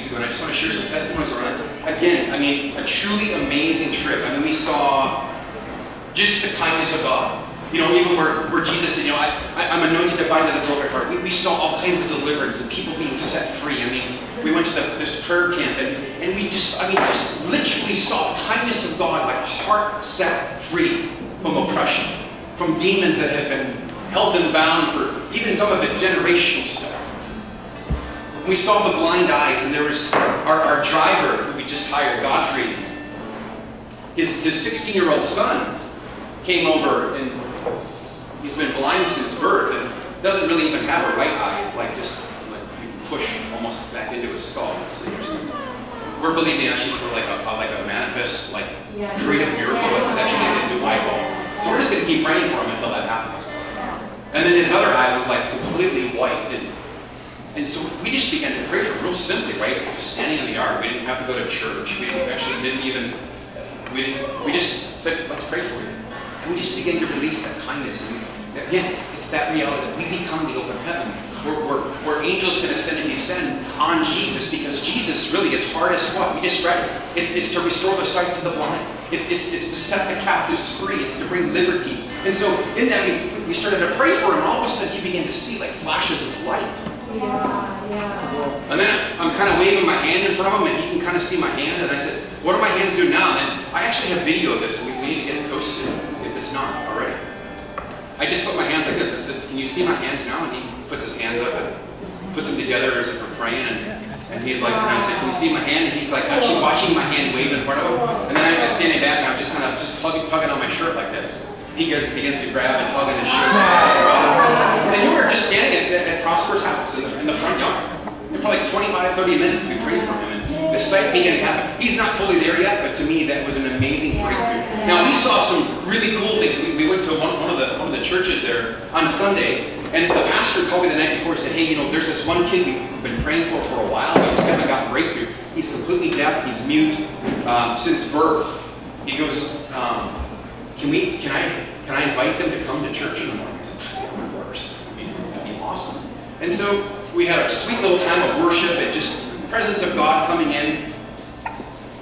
weeks ago, and I just want to share some testimonies around it. Again, I mean, a truly amazing trip. I mean, we saw just the kindness of God. You know, even where Jesus said, you know, I'm anointed to bind the broken heart. We saw all kinds of deliverance and people being set free. I mean, we went to this prayer camp and we just literally saw the kindness of God, like a heart set free from oppression, from demons that had been held and bound for even some of the generational stuff. We saw the blind eyes, and there was our driver that we just hired, Godfrey. His 16-year-old son came over, and he's been blind since birth and doesn't really even have a right eye. It's like just like you push almost back into his skull. It's interesting. We're believing actually for like a manifest, like creative miracle that he's actually going to get a new eyeball. So we're just going to keep praying for him until that happens. And then his other eye was like completely white. And so we just began to pray for him real simply, right? Just standing in the yard. We didn't have to go to church. We just said, let's pray for you. And we just begin to release that kindness. And again, it's that reality that we become the open heaven, where angels can ascend and descend on Jesus, because Jesus really, his heart is what? We just read it. It's to restore the sight to the blind. It's to set the captives free. It's to bring liberty. And so in that, we started to pray for him, and all of a sudden he began to see like flashes of light. And then I'm kind of waving my hand in front of him, and he can kind of see my hand. And I said, what do my hands do now? And I actually have video of this, and we need to get it posted if it's not already. I just put my hands like this. I said, can you see my hands now? And he puts his hands up and puts them together as if we're praying. And he's like, and I said, can you see my hand? And he's like actually watching my hand wave in front of him. And then I standing back, and I'm just kind of tugging on my shirt like this. He begins to grab and tug on his shirt as well. And we were just standing at Prosper's house in the front yard. And for like 25, 30 minutes, we prayed for him. And the sight began to happen. He's not fully there yet, but to me, that was an amazing breakthrough. Now, we saw some really cool things. We went to one of the churches there on Sunday, and the pastor called me the night before and said, hey, you know, there's this one kid we've been praying for a while. He's kind of got breakthrough. He's completely deaf. He's mute since birth. He goes, can I invite them to come to church in the morning? I said, yeah, of course. I mean, that'd be awesome. And so we had a sweet little time of worship and just the presence of God coming in.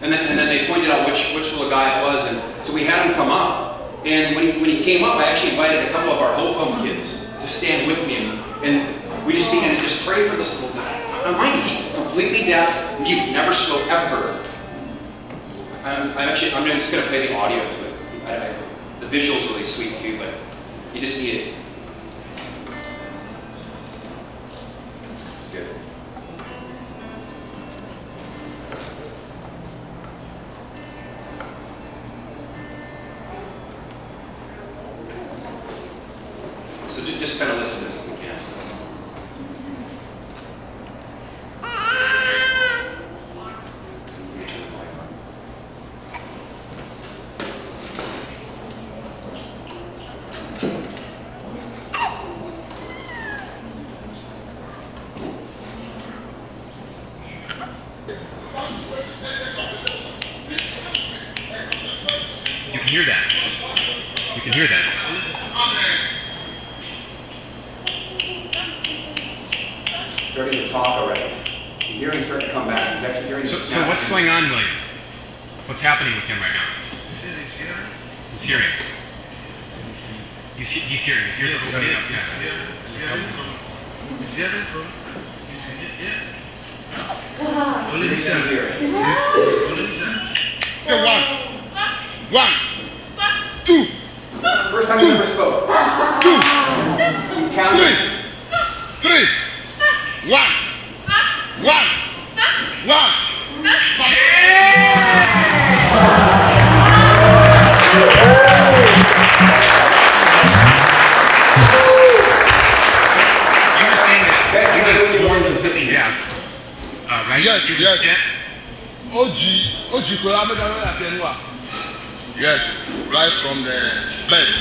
And then they pointed out which little guy it was, and so we had him come up. And when he came up, I actually invited a couple of our Hope Home kids to stand with me, and we just began to just pray for this little guy. Now mind you, he's completely deaf, mute, never spoke, ever. I'm just going to play the audio to it. The visual's really sweet too, but you just need it. It's good. So just kind of listen to this if we can. You can hear that. You can hear that. Starting to talk already. The hearing's starting to come back. He's actually hearing. So what's going on, William? What's happening with him right now? He's hearing. He's hearing. His ears are opening up. He's hearing from. Only hearing. Say one, two. First time he ever spoke. Two. He's counting. Three. One. Right? Yes. Yes, right from the birth.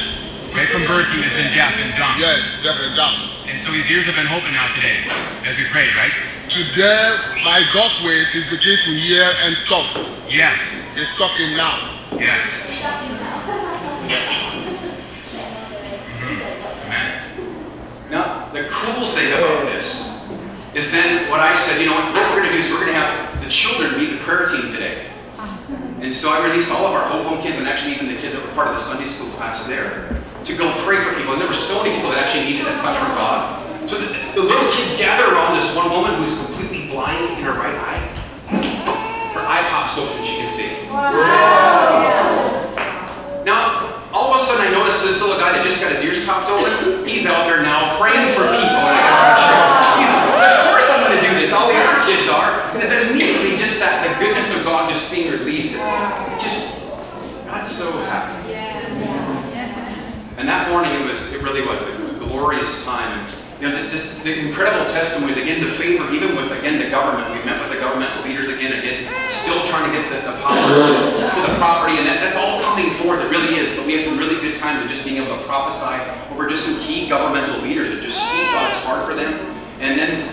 Right from birth, he has been deaf and dumb. Yes, deaf and dumb. And so his ears have been open now today, as we prayed, right? Today, by God's ways, he's beginning to hear and talk. Yes. He's talking now. Yes. Amen. Now, the cool thing about this is then what I said, you know what we're going to do is we're going to have the children lead the prayer team today. And so I released all of our Hope Home kids, and actually even the kids that were part of the Sunday school class there, to go pray for people. And there were so many people that actually needed a touch from God. So the little kids gather around this one woman who's completely blind in her right eye. Her eye pops open, she can see. Now, all of a sudden I noticed this little guy that just got his ears popped open, he's out there now praying for people. And I got to picture, of course I'm going to do this. All the other kids are. And it's immediately just that the goodness of God just being released. And just, God's so happy. And that morning it really was a glorious time. And, you know, the incredible testimonies, again, the favor, even with, again, the government. We met with the governmental leaders again, still trying to get the power to the property, and that's all coming forth, it really is. But we had some really good times of just being able to prophesy over just some key governmental leaders and just speak God's heart for them. And then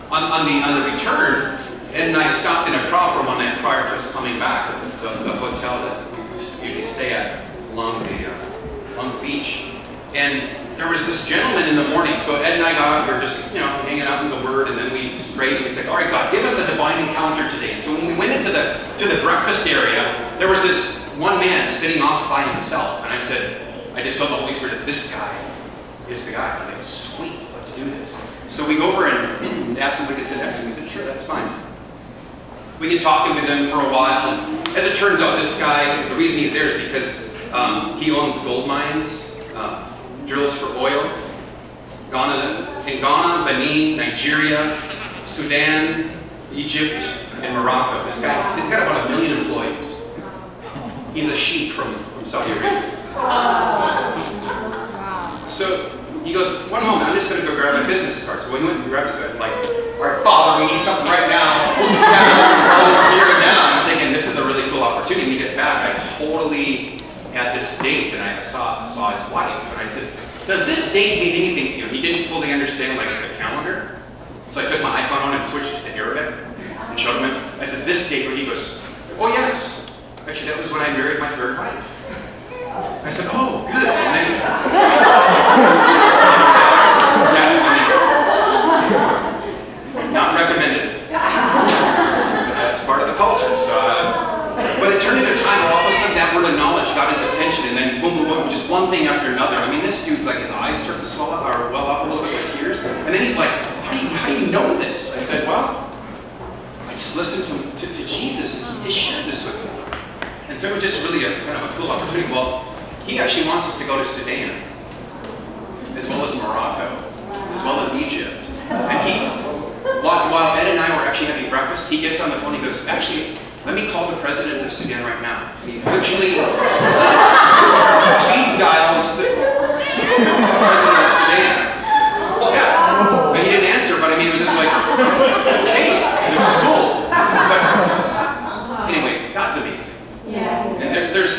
on the return, Ed and I stopped in a prof room one night prior to us coming back at the hotel that we usually stay at along the beach. And there was this gentleman in the morning. So Ed and I got up, we were just, hanging out in the Word, and then we just prayed, and we said, all right, God, give us a divine encounter today. And so when we went into the breakfast area, there was this one man sitting off by himself. And I just felt the Holy Spirit that this guy is the guy. I'm like, sweet, let's do this. So we go over and asked him if we could sit next to him. He said, sure, that's fine. We get talking with them for a while. And as it turns out, this guy, the reason he's there is because he owns gold mines. Drills for oil. In Ghana, Benin, Nigeria, Sudan, Egypt, and Morocco. This guy, he's got about 1 million employees. He's a sheik from Saudi Arabia. So he goes, one moment, I'm just going to go grab my business card. So when he went and grabbed his card, like, all right, Father, we need something right now. Here and now. I'm thinking, this is a really cool opportunity. When he gets back, I totally had this date, and I saw his wife, and I said, does this date mean anything to you? He didn't fully understand, like, the calendar. So I took my iPhone on and switched it to Arabic and showed him it. I said, this date, where he goes, oh yes. Actually, that was when I married my third wife. I said, oh, good. And then, not recommended. But that's part of the culture. So, but it turned into a time where all of a sudden that word of knowledge got his attention, and then boom, boom, boom, just one thing after another. I mean, this dude, like, his eyes started to swell up or well up a little bit with tears, and then he's like, how do you know this? I said, well, I just listened to Jesus, and he just shared this with me. And so it was just really kind of a cool opportunity. Well, he actually wants us to go to Sudan, as well as Morocco, as well as Egypt. And while Ed and I were actually having breakfast, he gets on the phone, he goes, actually, let me call the president of Sudan right now. He literally dials the president of Sudan. Yeah, and he didn't answer, but I mean, it was just like, hey, this is cool. But anyway, God's amazing. Yes. And there's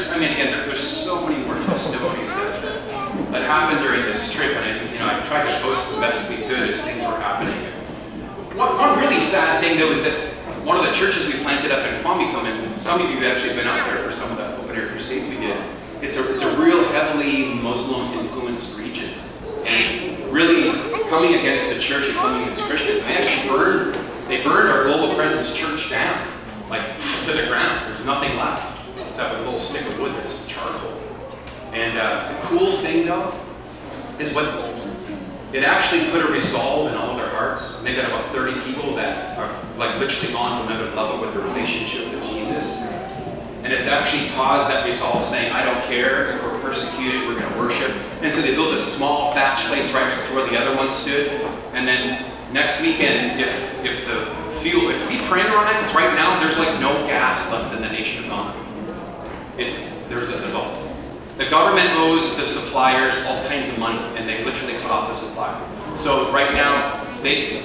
so many more testimonies that happened during this trip, and I tried to post the best we could as things were happening. One really sad thing, though, is that one of the churches we planted up in Kwamicum, and some of you have actually been out there for some of the open air crusades we did. It's a real heavily Muslim-influenced region, and really coming against the church and coming against Christians. And they actually burned our Global Presence church down, like to the ground. There's nothing left. To have a little stick of wood that's charcoal. And the cool thing, though, is it actually put a resolve in all of their hearts. They've got about 30 people that are like literally on to another level with their relationship with Jesus. And it's actually caused that resolve, saying, I don't care if we're persecuted, we're going to worship. And so they built a small thatch place right next to where the other one stood. And then next weekend, if we pray on it, because right now there's like no gas left in the nation of Ghana. There's all. The government owes the suppliers all kinds of money, and they literally cut off the supply. So right now,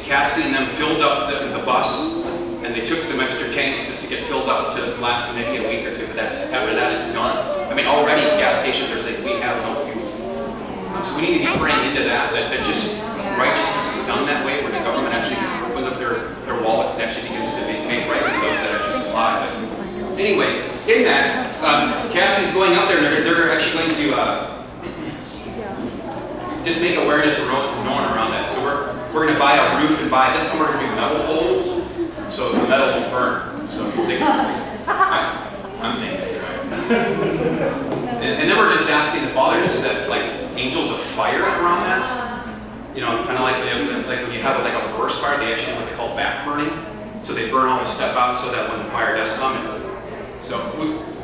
Cassie and them filled up the bus, and they took some extra tanks just to get filled up to last maybe a week or two. But after that, it's gone. I mean, already gas stations are saying we have no fuel. So we need to be praying into that just righteousness is done that way, where the government actually opens up their wallets and actually begins to make right with those that actually supply. But anyway, in that, Cassie's going up there, and they're actually going to just make awareness known around that. So we're going to buy a roof, and this time we're going to do metal holes. so the metal won't burn. So I'm thinking, right? And then we're just asking the Father to set like angels of fire around that. You know, kind of like when you have like a forest fire, they actually do what they call back burning. So they burn all the stuff out so that when the fire does come, so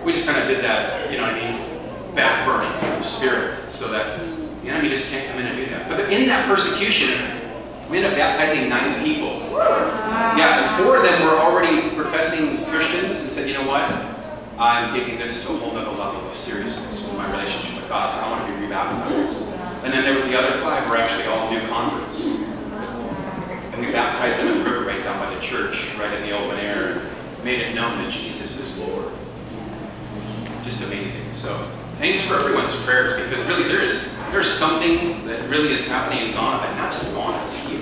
we just kind of did that, you know what I mean? Back burning of the spirit, so that the enemy just can't come in and do that. But in that persecution, we ended up baptizing 9 people. Yeah, and 4 of them were already professing Christians and said, you know what? I'm taking this to a whole other level of seriousness with my relationship with God, so I want to be rebaptized. And then the other 5 were actually all new converts. And we baptized them in the river right down by the church, right in the open air, and made it known that Jesus is Lord. Just amazing. So thanks for everyone's prayers, because really there's something that really is happening in Ghana, but not just Ghana, it's here.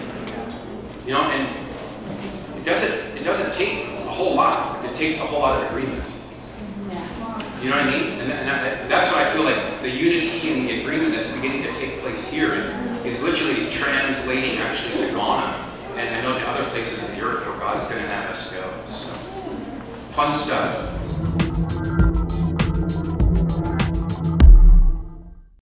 You know, and it doesn't take a whole lot. It takes a whole lot of agreement. You know what I mean? And that's what I feel like the unity and the agreement that's beginning to take place here is literally translating actually to Ghana, and I know to other places in the earth where God's going to have us go. So, fun stuff.